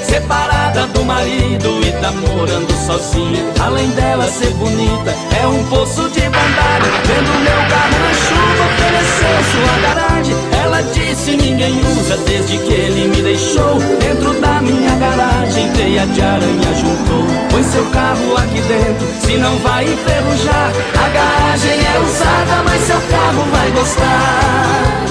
separada do marido e tá morando sozinha. Além dela ser bonita, é um poço de bondade. Vendo meu carro na chuva, ofereceu sua garagem. Ela disse ninguém usa desde que ele me deixou. Dentro da minha garagem, teia de aranha juntou. Põe seu carro aqui dentro, se não vai enferrujar. A garagem é usada, mas seu carro vai gostar.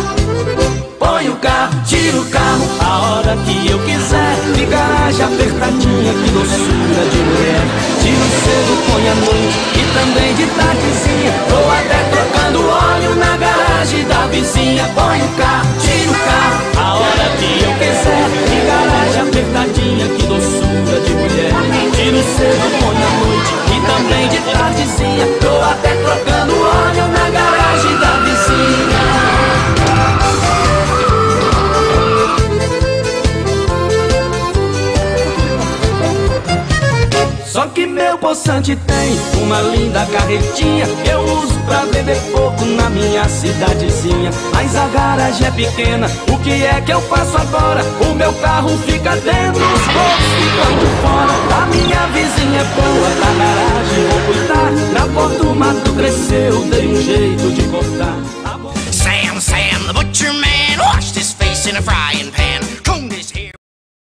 Põe o carro, tira o carro, a hora que eu quiser. De garagem apertadinha, que doçura de mulher. Tiro cedo, põe à noite e também de tardezinha. Vou até trocando óleo na garagem da vizinha. Põe o carro, tira o carro, a hora que eu quiser. De garagem apertadinha, que doçura de mulher. Tiro cedo, põe à noite e também de tardezinha. Vou até trocando óleo na garagem da vizinha. Só que meu poçante tem uma linda carretinha que eu uso pra beber pouco na minha cidadezinha. Mas a garagem é pequena, o que é que eu faço agora? O meu carro fica dentro, os poucos ficam de fora. A minha vizinha é boa, da garagem vou cuidar. Na porta o mato cresceu, dei um jeito de cortar. Sam, Sam, the butcher man washed his face in a frying pan.